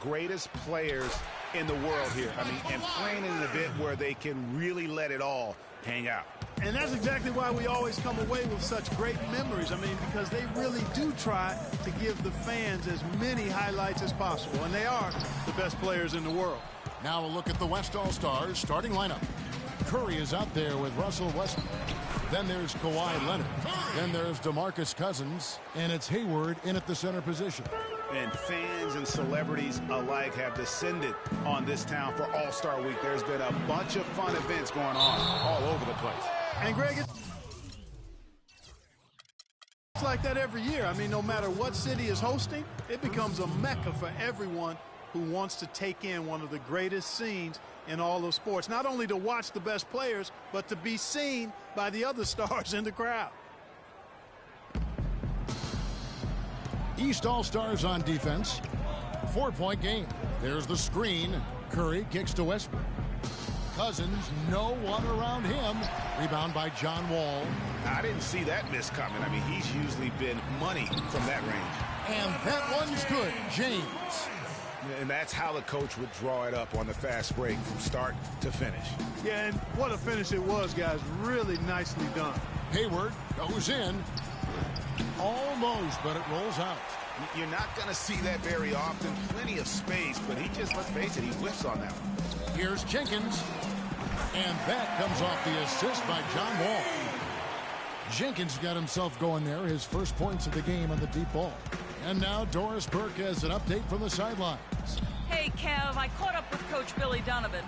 greatest players in the world here. I mean, and playing in an event where they can really let it all hang out. And that's exactly why we always come away with such great memories. I mean, because they really do try to give the fans as many highlights as possible. And they are the best players in the world. Now a look at the West All-Stars starting lineup. Curry is out there with Russell Westbrook. Then there's Kawhi Leonard. Then there's DeMarcus Cousins. And it's Hayward in at the center position. And fans and celebrities alike have descended on this town for All-Star Week. There's been a bunch of fun events going on all over the place. And Greg, it's like that every year. I mean, no matter what city is hosting, it becomes a mecca for everyone who wants to take in one of the greatest scenes in all of sports. Not only to watch the best players, but to be seen by the other stars in the crowd. East All-Stars on defense. 4-point game. There's the screen. Curry kicks to Westbrook. Cousins, no one around him. Rebound by John Wall. I didn't see that miss coming. I mean, he's usually been money from that range. And that one's good. James. And that's how the coach would draw it up on the fast break from start to finish. Yeah, and what a finish it was, guys. Really nicely done. Hayward goes in. Almost, but it rolls out. You're not going to see that very often. Plenty of space, but he just, let's face it, he whiffs on that one. Here's Jenkins. And that comes off the assist by John Wall. Jenkins got himself going there, his first points of the game on the deep ball. And now Doris Burke has an update from the sidelines. Hey, Kev, I caught up with Coach Billy Donovan.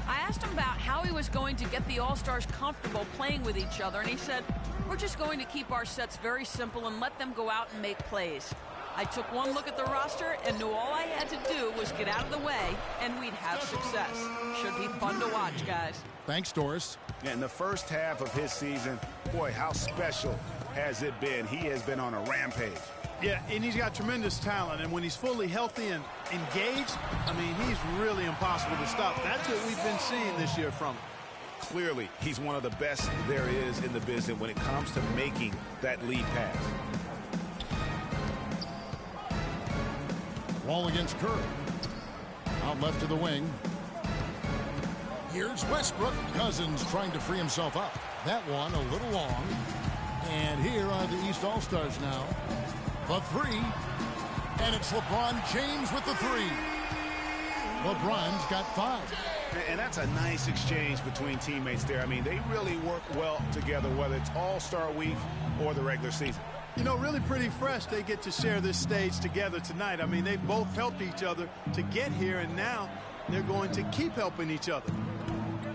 I asked him about how he was going to get the All-Stars comfortable playing with each other, and he said, we're just going to keep our sets very simple and let them go out and make plays. I took one look at the roster and knew all I had to do was get out of the way, and we'd have success. Should be fun to watch, guys. Thanks, Doris. In the first half of his season, boy, how special has it been? He has been on a rampage. Yeah, and he's got tremendous talent, and when he's fully healthy and engaged, I mean, he's really impossible to stop. That's what we've been seeing this year from him. Clearly, he's one of the best there is in the business when it comes to making that lead pass. Wall against Curry. Out left to the wing. Here's Westbrook. Cousins trying to free himself up. That one a little long. And here are the East All-Stars now. The three. And it's LeBron James with the three. LeBron's got 5. And that's a nice exchange between teammates there. I mean, they really work well together, whether it's All-Star Week or the regular season. You know, really pretty fresh they get to share this stage together tonight. I mean, they've both helped each other to get here, and now they're going to keep helping each other.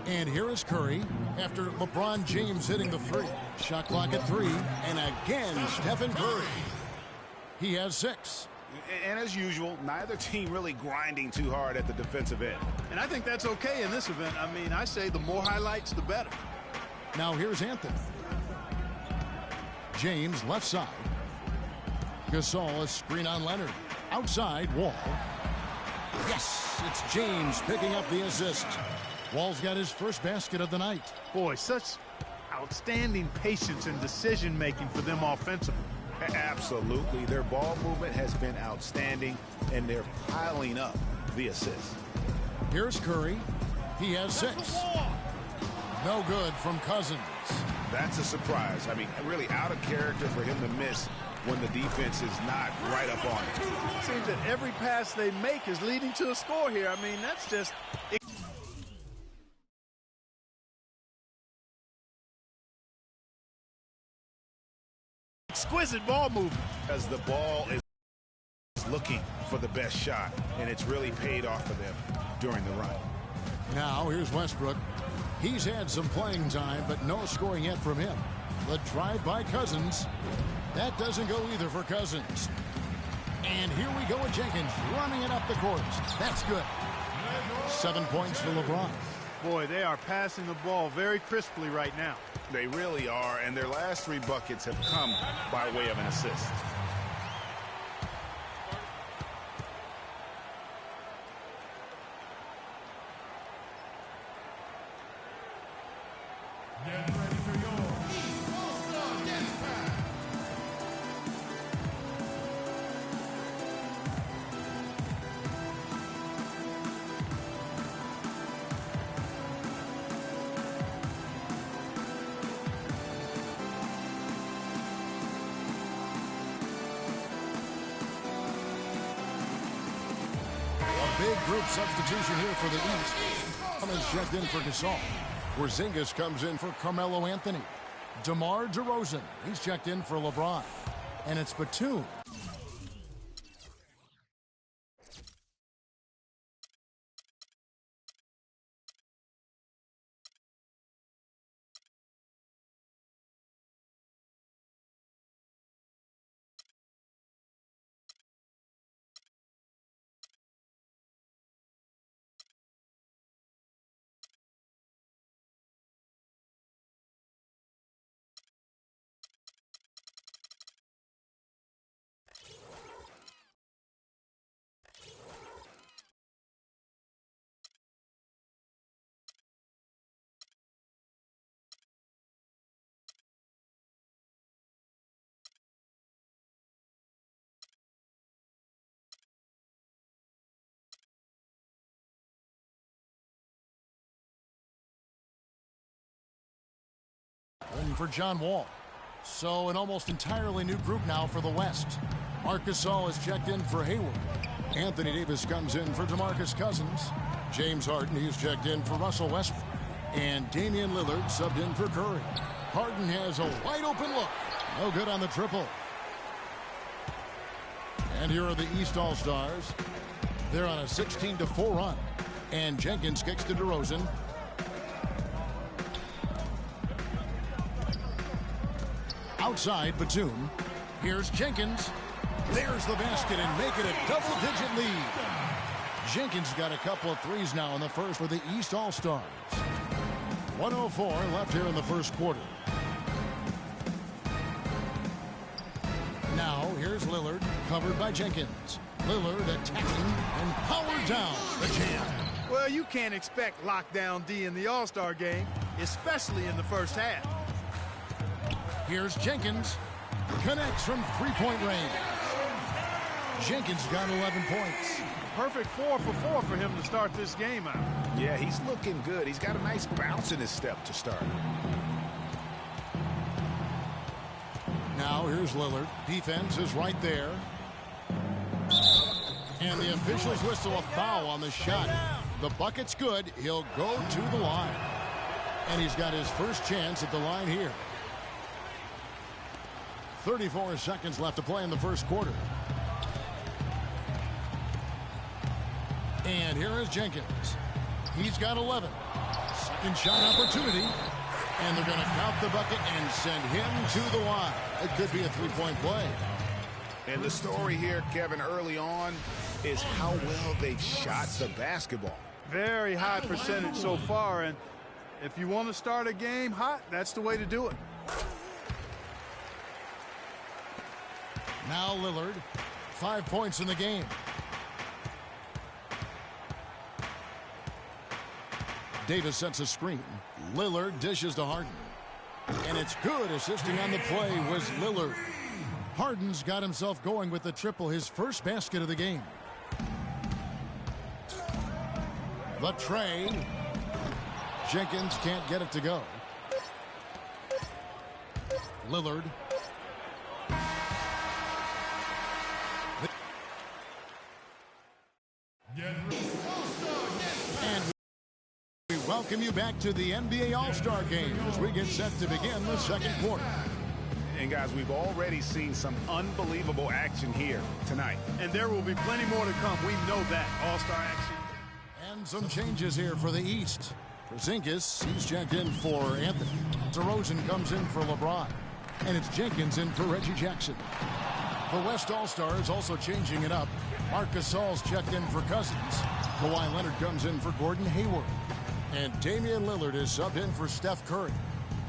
And here is Curry after LeBron James hitting the 3. Shot clock at 3. And again, Stephen Curry. He has 6. And as usual, neither team really grinding too hard at the defensive end. And I think that's okay in this event. I mean, I say the more highlights, the better. Now here's Anthony. James left side. Gasol, a screen on Leonard. Outside, Wall. Yes, it's James picking up the assist. Wall's got his first basket of the night. Boy, such outstanding patience and decision-making for them offensively. Absolutely. Their ball movement has been outstanding, and they're piling up the assists. Here's Curry. He has 6. No good from Cousins. That's a surprise. I mean, really out of character for him to miss when the defense is not right up on it. It seems that every pass they make is leading to a score here. I mean, that's just... exquisite ball movement. As the ball is looking for the best shot, and it's really paid off for them during the run. Now here's Westbrook. He's had some playing time, but no scoring yet from him. The drive by Cousins. That doesn't go either for Cousins. And here we go with Jenkins running it up the court. That's good. 7 points for LeBron. Boy, they are passing the ball very crisply right now. They really are, and their last 3 buckets have come by way of an assist. Get ready for your All-Star Dance Pass. Big group substitution here for the East. Cummins checked in for Gasol. Porzingis comes in for Carmelo Anthony. DeMar DeRozan, he's checked in for LeBron. And it's Batum. And for John Wall. So an almost entirely new group now for the West. Marc Gasol is checked in for Hayward. Anthony Davis comes in for DeMarcus Cousins. James Harden, he's checked in for Russell Westbrook. And Damian Lillard subbed in for Curry. Harden has a wide open look. No good on the triple. And here are the East All-Stars. They're on a 16-4 run. And Jenkins kicks to DeRozan. Outside Batum. Here's Jenkins. There's the basket and make it a double-digit lead. Jenkins got a couple of threes now in the first for the East All-Stars. 1:04 left here in the first quarter. Now here's Lillard, covered by Jenkins. Lillard attacking and powered down the jam. Well, you can't expect lockdown D in the All-Star game, especially in the first half. Here's Jenkins. Connects from three-point range. Jenkins got 11 points. Perfect 4 for 4 for him to start this game out. Yeah, he's looking good. He's got a nice bounce in his step to start. Now here's Lillard. Defense is right there. And the officials whistle a foul on the shot. The bucket's good. He'll go to the line. And he's got his first chance at the line here. 34 seconds left to play in the first quarter. And here is Jenkins. He's got 11. Second shot opportunity. And they're going to count the bucket and send him to the line. It could be a three-point play. And the story here, Kevin, early on is how well they've shot the basketball. Very high percentage so far, and if you want to start a game hot, that's the way to do it. Now Lillard, 5 points in the game. Davis sets a screen. Lillard dishes to Harden. And it's good. Assisting on the play was Lillard. Harden's got himself going with the triple, his first basket of the game. The tray. Jenkins can't get it to go. Lillard. And we welcome you back to the NBA All-Star Game as we get set to begin the second quarter. And guys, we've already seen some unbelievable action here tonight. And there will be plenty more to come. We know that. All-Star action. And some changes here for the East. Porzingis, he's checked in for Anthony. DeRozan comes in for LeBron. And it's Jenkins in for Reggie Jackson. The West All-Stars also changing it up. Marc Gasol's checked in for Cousins. Kawhi Leonard comes in for Gordon Hayward. And Damian Lillard is subbed in for Steph Curry.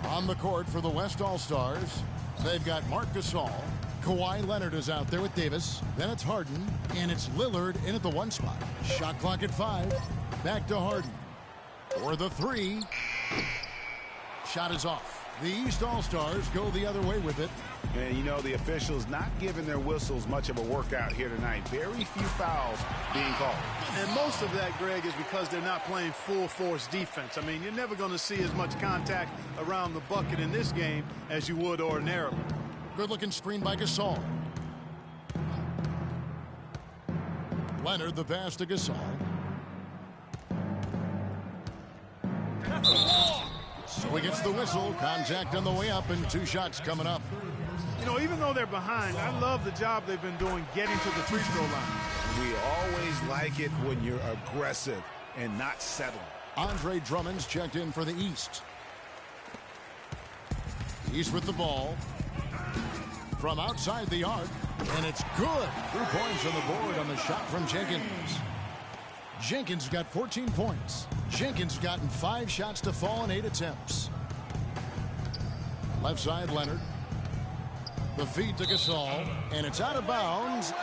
On the court for the West All-Stars, they've got Marc Gasol. Kawhi Leonard is out there with Davis. Then it's Harden. And it's Lillard in at the 1 spot. Shot clock at 5. Back to Harden. For the 3. Shot is off. The East All-Stars go the other way with it. And you know, the officials not giving their whistles much of a workout here tonight. Very few fouls being called. And most of that, Greg, is because they're not playing full-force defense. I mean, you're never going to see as much contact around the bucket in this game as you would ordinarily. Good-looking screen by Gasol. Leonard the pass to Gasol. So he gets the whistle. Contact on the way up and 2 shots coming up. You know, even though they're behind, I love the job they've been doing getting to the free throw line. We always like it when you're aggressive and not settling. Andre Drummond's checked in for the East. East with the ball. From outside the arc. And it's good. 3 points on the board on the shot from Jenkins. Jenkins got 14 points. Jenkins gotten 5 shots to fall in 8 attempts. Left side, Leonard. The feed to Gasol. And it's out of bounds.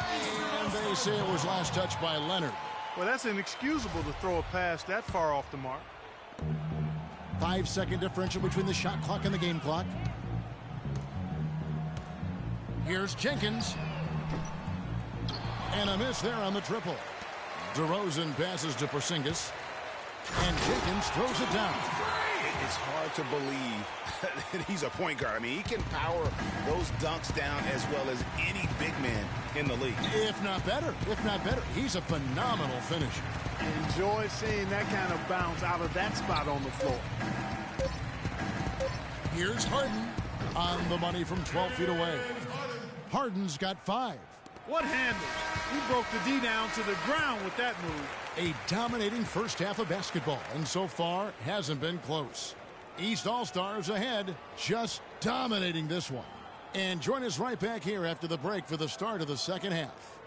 And they say it was last touched by Leonard. Well, that's inexcusable to throw a pass that far off the mark. 5-second differential between the shot clock and the game clock. Here's Jenkins. And a miss there on the triple. DeRozan passes to Porzingis. And Jenkins throws it down. It's hard to believe that he's a point guard. I mean, he can power those dunks down as well as any big man in the league. If not better. If not better. He's a phenomenal finisher. Enjoy seeing that kind of bounce out of that spot on the floor. Here's Harden on the money from 12 feet away. Harden's got 5. What handles? He broke the D down to the ground with that move. A dominating first half of basketball, and so far hasn't been close. East All-Stars ahead, just dominating this one. And join us right back here after the break for the start of the second half.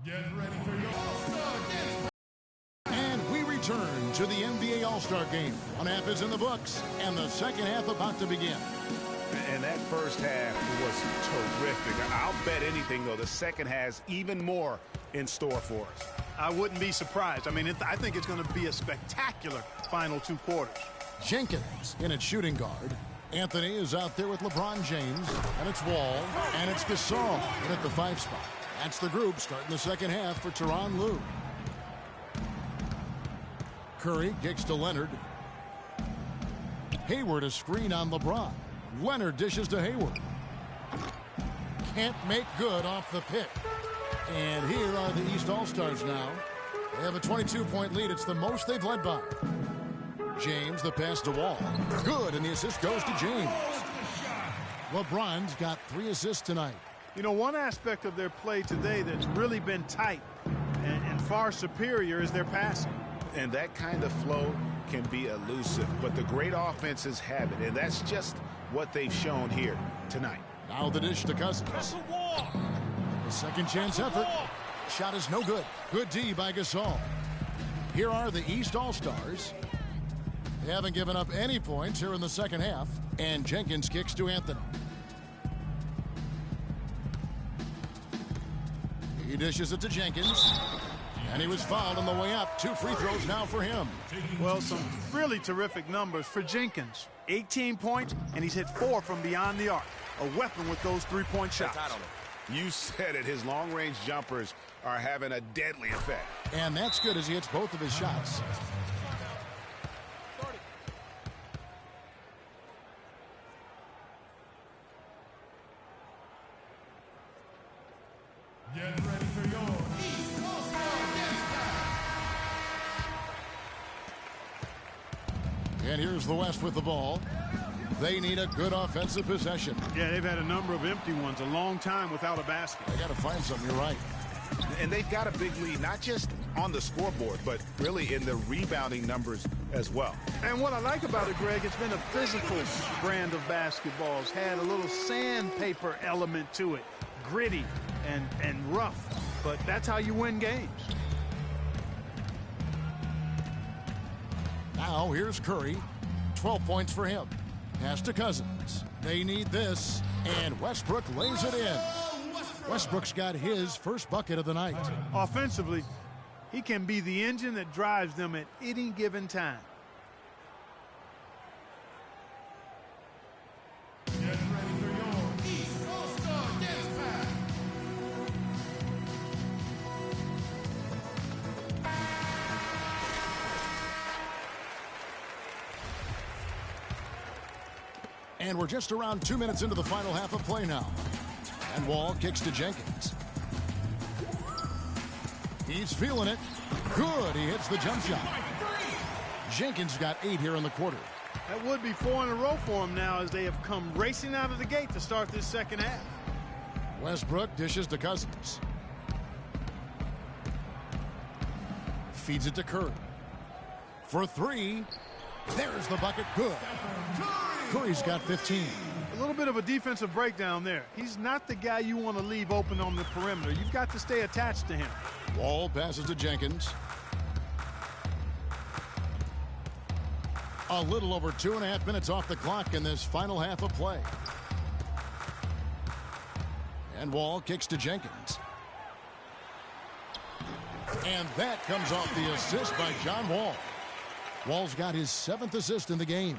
Get ready for your All-Star Dance. And we return to the NBA All-Star Game. One half is in the books, and the second half about to begin. And that first half was terrific. I'll bet anything, though, the second has even more in store for us. I wouldn't be surprised. I mean, I think it's going to be a spectacular final 2 quarters. Jenkins in at shooting guard. Anthony is out there with LeBron James, and it's Wall, and it's Gasol in at the 5 spot. That's the group starting the second half for Tyronn Lue. Curry kicks to Leonard. Hayward a screen on LeBron. Leonard dishes to Hayward. Can't make good off the pick. And here are the East All-Stars now. They have a 22-point lead. It's the most they've led by. James, the pass to Wall. Good, and the assist goes to James. LeBron's got 3 assists tonight. You know, one aspect of their play today that's really been tight and far superior is their passing. And that kind of flow can be elusive, but the great offenses have it, and that's just what they've shown here tonight. Now the dish to Cousins. The second chance effort. Shot is no good. Good D by Gasol. Here are the East All-Stars. They haven't given up any points here in the second half, and Jenkins kicks to Anthony. He dishes it to Jenkins. And he was fouled on the way up. 2 free throws now for him. Well, some really terrific numbers for Jenkins. 18 points, and he's hit 4 from beyond the arc. A weapon with those 3-point shots. You said it. His long-range jumpers are having a deadly effect. And that's good as he hits both of his shots. Get ready for your East All-Star Dance. And here's the West with the ball. They need a good offensive possession. Yeah, they've had a number of empty ones, a long time without a basket. They got to find something, you're right. And they've got a big lead, not just on the scoreboard, but really in the rebounding numbers as well. And what I like about it, Greg, it's been a physical brand of basketball. It's had a little sandpaper element to it, gritty and rough, but that's how you win games. Now here's Curry. 12 points for him. Pass to Cousins. They need this, and Westbrook lays it in. Westbrook's got his first bucket of the night. Offensively, he can be the engine that drives them at any given time. Get ready for your East All-Star Dance Pack. And we're just around 2 minutes into the final half of play now. And Wall kicks to Jenkins. He's feeling it. Good. He hits the jump shot. Jenkins got 8 here in the quarter. That would be 4 in a row for him now as they have come racing out of the gate to start this second half. Westbrook dishes to Cousins. Feeds it to Curry. For 3. There's the bucket. Good. Curry's got 15. A little bit of a defensive breakdown there. He's not the guy you want to leave open on the perimeter. You've got to stay attached to him. Wall passes to Jenkins. A little over 2.5 minutes off the clock in this final half of play. And Wall kicks to Jenkins. And that comes off the assist by John Wall. Wall's got his 7th assist in the game.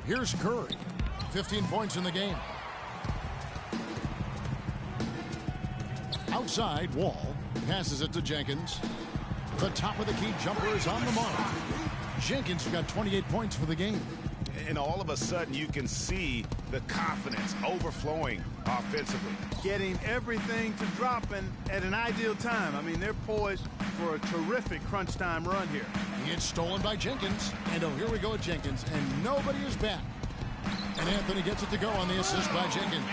Here's Curry. 15 points in the game. Outside, Wall passes it to Jenkins. The top of the key jumper is on the mark. Jenkins got 28 points for the game. And all of a sudden, you can see the confidence overflowing offensively. Getting everything to drop at an ideal time. I mean, they're poised for a terrific crunch time run here. It's stolen by Jenkins. And oh, here we go at Jenkins. And nobody is back. And Anthony gets it to go on the assist by Jenkins.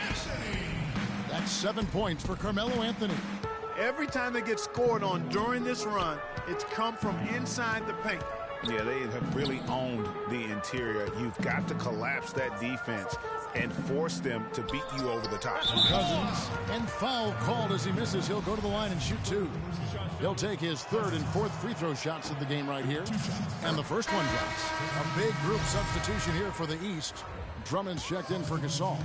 That's 7 points for Carmelo Anthony. Every time they get scored on during this run, it's come from inside the paint. Yeah, they have really owned the interior. You've got to collapse that defense and force them to beat you over the top. Cousins, and foul called as he misses. He'll go to the line and shoot 2. He'll take his 3rd and 4th free throw shots of the game right here. And the first one drops. A big group substitution here for the East. Drummond's checked in for Gasol.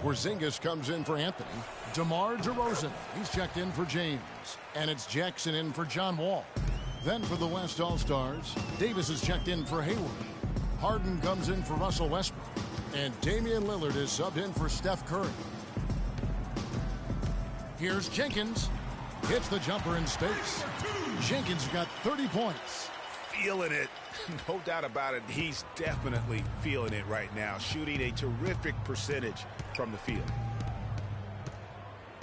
Porzingis comes in for Anthony. DeMar DeRozan, he's checked in for James. And it's Jackson in for John Wall. Then for the West All-Stars, Davis is checked in for Hayward. Harden comes in for Russell Westbrook. And Damian Lillard is subbed in for Steph Curry. Here's Jenkins. Hits the jumper in space. Jenkins got 30 points. Feeling it. No doubt about it. He's definitely feeling it right now. Shooting a terrific percentage from the field.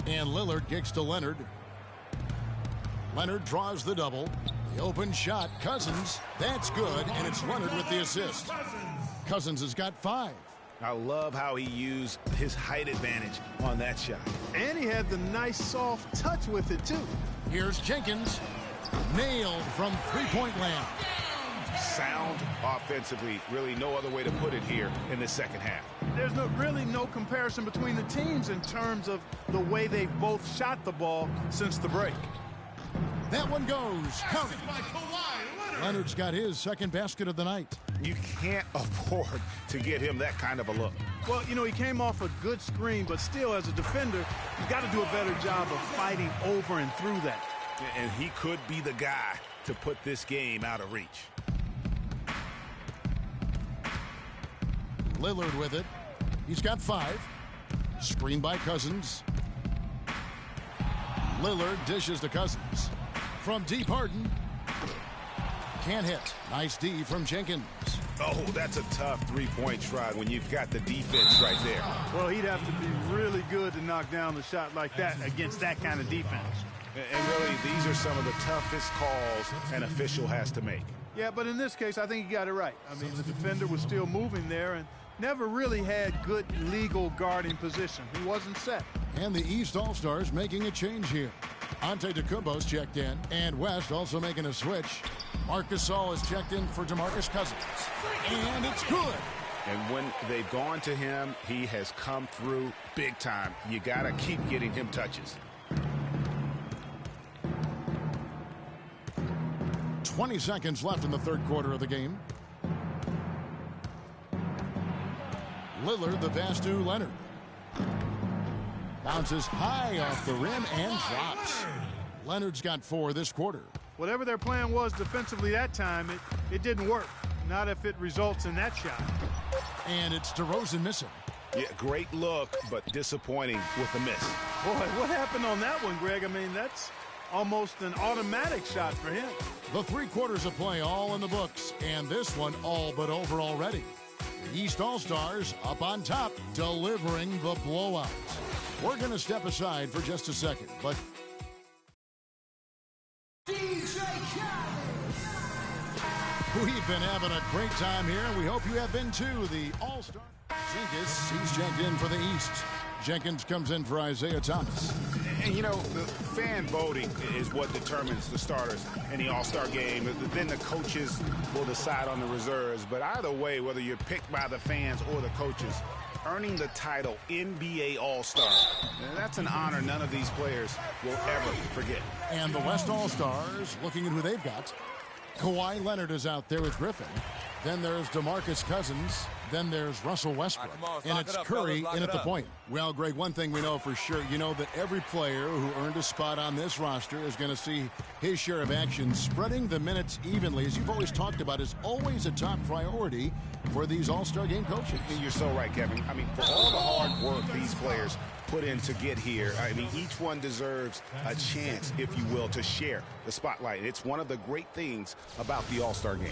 And Lillard kicks to Leonard. Leonard draws the double. The open shot, Cousins. That's good, and it's Leonard with the assist. Cousins has got 5. I love how he used his height advantage on that shot. And he had the nice soft touch with it, too. Here's Jenkins. Nailed from three-point land. Sound offensively. Really no other way to put it here in the second half. There's really no comparison between the teams in terms of the way they've both shot the ball since the break. That one goes. Count it. Leonard's got his 2nd basket of the night. You can't afford to get him that kind of a look. Well, you know, he came off a good screen, but still, as a defender, you got to do a better job of fighting over and through that. And he could be the guy to put this game out of reach. Lillard with it. He's got 5. Screen by Cousins. Lillard dishes to Cousins. From deep, Harden. Can't hit. Nice D from Jenkins. Oh, that's a tough three-point try when you've got the defense right there. Well, he'd have to be really good to knock down the shot like that against that kind of defense. And really, these are some of the toughest calls an official has to make. Yeah, but in this case, I think he got it right. I mean, the defender was still moving there and never really had good legal guarding position. He wasn't set. And the East All-Stars making a change here. Antetokounmpo's checked in, and West also making a switch. Marc Gasol is checked in for DeMarcus Cousins. And it's good. And when they've gone to him, he has come through big time. You got to keep getting him touches. 20 seconds left in the 3rd quarter of the game. Lillard, the pass to Leonard. Bounces high off the rim and drops. Leonard's got 4 this quarter. Whatever their plan was defensively that time, it didn't work. Not if it results in that shot. And it's DeRozan missing. Yeah, great look, but disappointing with the miss. Boy, what happened on that one, Greg? I mean, that's almost an automatic shot for him. The 3 quarters of play all in the books, and this one all but over already. The East All-Stars up on top, delivering the blowout. We're going to step aside for just a second, but we've been having a great time here, and we hope you have been too. The All-Star Jenkins, he's checked in for the East. Jenkins comes in for Isaiah Thomas. And, you know, the fan voting is what determines the starters in the All-Star game. Then the coaches will decide on the reserves. But either way, whether you're picked by the fans or the coaches, earning the title NBA All-Star, that's an honor none of these players will ever forget. And the West All-Stars, looking at who they've got. Kawhi Leonard is out there with Griffin. Then there's DeMarcus Cousins. Then there's Russell Westbrook. And it's Curry in at the point. Well, Greg, one thing we know for sure, you know that every player who earned a spot on this roster is going to see his share of action. Spreading the minutes evenly, as you've always talked about, is always a top priority for these All-Star game coaches. And you're so right, Kevin. I mean, for all the hard work these players put in to get here, I mean, each one deserves a chance, if you will, to share the spotlight. It's one of the great things about the All-Star game.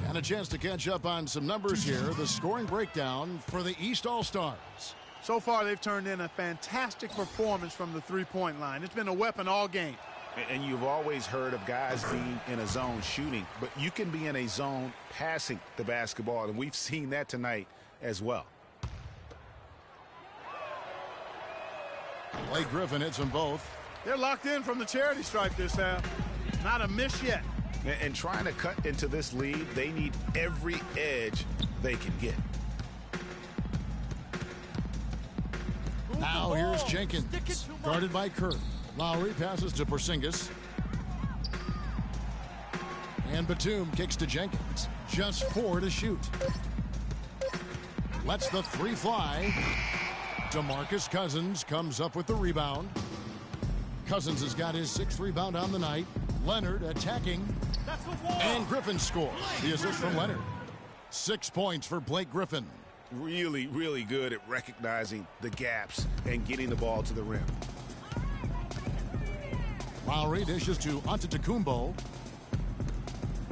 And a chance to catch up on some numbers here. The scoring breakdown for the East All-Stars. So far, they've turned in a fantastic performance from the three-point line. It's been a weapon all game. And you've always heard of guys being in a zone shooting, but you can be in a zone passing the basketball, and we've seen that tonight as well. Blake Griffin hits them both. They're locked in from the charity stripe this half. Not a miss yet. And trying to cut into this lead, they need every edge they can get. Now here's Jenkins, guarded by Curry. Lowry passes to Porzingis. And Batum kicks to Jenkins. Just 4 to shoot. Lets the 3 fly. DeMarcus Cousins comes up with the rebound. Cousins has got his 6th rebound on the night. Leonard attacking. And Griffin scores. The assist from Leonard. 6 points for Blake Griffin. Really, really good at recognizing the gaps and getting the ball to the rim. Lowry dishes to Antetokounmpo.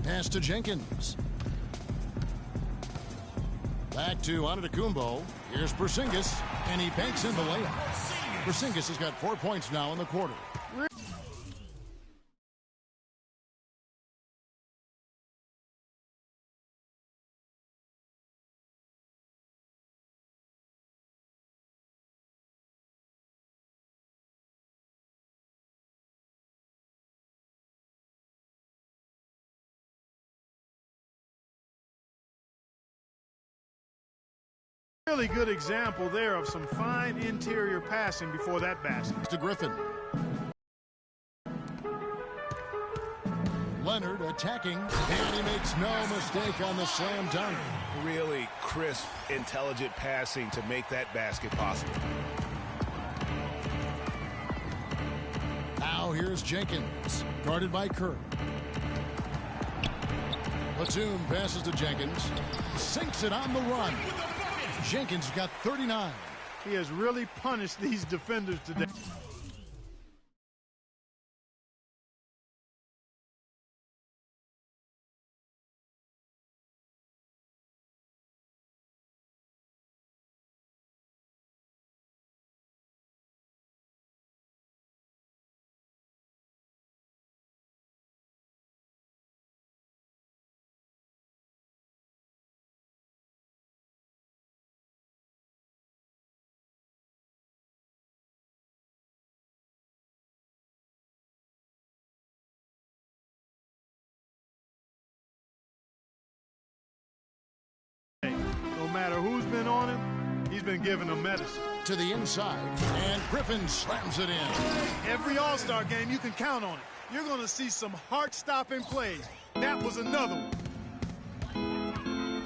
Pass to Jenkins. Back to Antetokounmpo. Here's Porzingis, and he banks in the layup. Porzingis has got 4 points now in the quarter. Really good example there of some fine interior passing before that basket. To Griffin. Leonard attacking, and he makes no mistake on the slam dunk. Really crisp, intelligent passing to make that basket possible. Now here's Jenkins, guarded by Curry. Batum passes to Jenkins, sinks it on the run. Jenkins got 39. He has really punished these defenders today. No matter who's been on him, he's been giving them medicine. To the inside, and Griffin slams it in. Every All-Star game, you can count on it. You're going to see some heart-stopping plays. That was another one.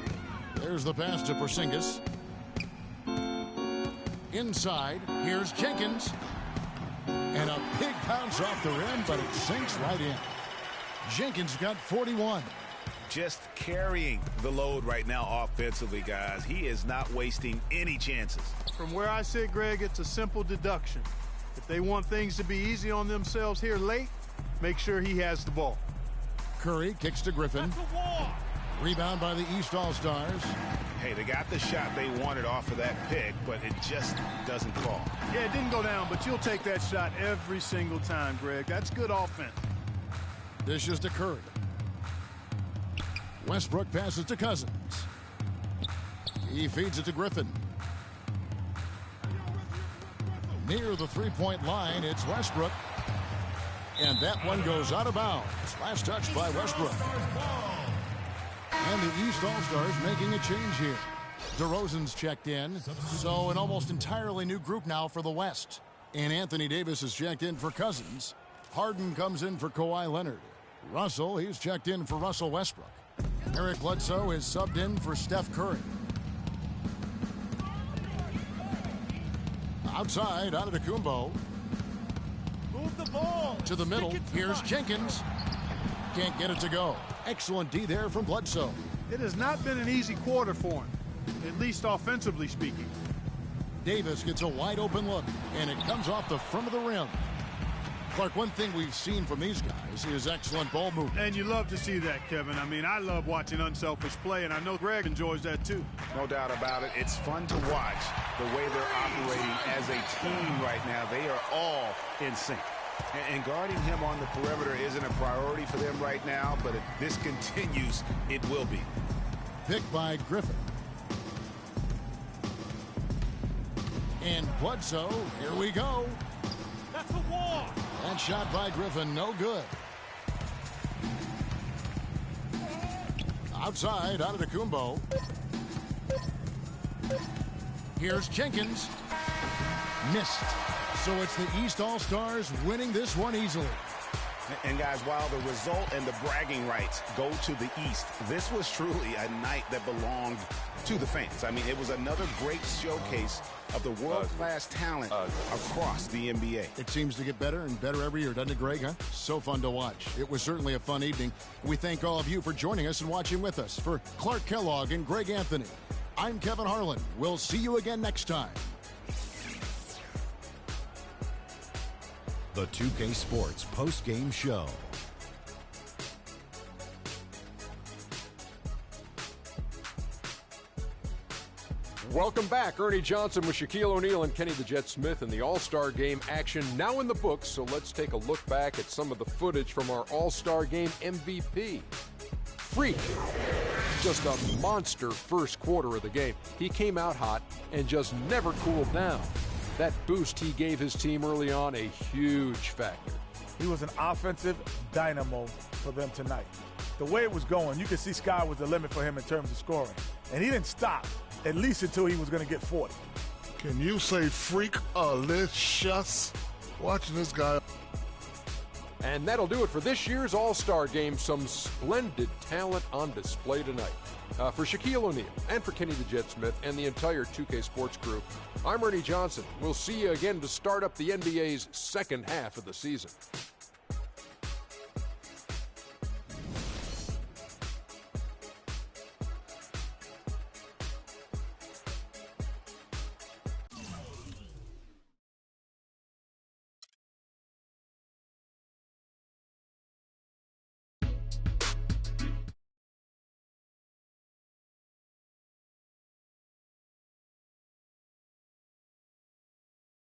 There's the pass to Porzingis. Inside, here's Jenkins. And a big bounce off the rim, but it sinks right in. Jenkins got 41. just carrying the load right now offensively, guys. He is not wasting any chances. From where I sit, Greg, it's a simple deduction. If they want things to be easy on themselves here late, make sure he has the ball. Curry kicks to Griffin. Rebound by the East All-Stars. Hey, they got the shot they wanted off of that pick, but it just doesn't fall. Yeah, it didn't go down, but you'll take that shot every single time, Greg. That's good offense. Dishes to Curry. Westbrook passes to Cousins. He feeds it to Griffin. Near the three-point line, it's Westbrook. And that one goes out of bounds. Last touch by Westbrook. And the East All-Stars making a change here. DeRozan's checked in. So an almost entirely new group now for the West. And Anthony Davis is checked in for Cousins. Harden comes in for Kawhi Leonard. Russell, he's checked in for Russell Westbrook. Eric Bledsoe is subbed in for Steph Curry. Outside, Antetokounmpo. Move the ball. To the middle, here's Jenkins. Can't get it to go. Excellent D there from Bledsoe. It has not been an easy quarter for him, at least offensively speaking. Davis gets a wide open look, and it comes off the front of the rim. Clark, one thing we've seen from these guys is excellent ball movement. And you love to see that, Kevin. I mean, I love watching unselfish play, and I know Greg enjoys that too. No doubt about it. It's fun to watch the way they're operating as a team right now. They are all in sync. And guarding him on the perimeter isn't a priority for them right now, but if this continues, it will be. Picked by Griffin. And Bledsoe, here we go. That's a walk. That shot by Griffin, no good. Outside, Antetokounmpo. Here's Jenkins. Missed. So it's the East All-Stars winning this one easily. And guys, while the result and the bragging rights go to the East, this was truly a night that belonged to the fans. I mean, it was another great showcase of the world-class talent across the NBA. It seems to get better and better every year, doesn't it, Greg? Huh? So fun to watch. It was certainly a fun evening. We thank all of you for joining us and watching with us. For Clark Kellogg and Greg Anthony, I'm Kevin Harlan. We'll see you again next time. The 2K Sports post-game show. Welcome back. Ernie Johnson with Shaquille O'Neal and Kenny the Jet Smith in the All-Star Game action now in the books. So let's take a look back at some of the footage from our All-Star Game MVP. Freak. Just a monster first quarter of the game. He came out hot and just never cooled down. That boost he gave his team early on, a huge factor. He was an offensive dynamo for them tonight. The way it was going, you could see sky was the limit for him in terms of scoring. And he didn't stop, at least until he was going to get 40. Can you say freak-alicious? Watching this guy. And that'll do it for this year's All-Star Game. Some splendid talent on display tonight. For Shaquille O'Neal and for Kenny the Jet Smith and the entire 2K Sports Group, I'm Ernie Johnson. We'll see you again to start up the NBA's second half of the season.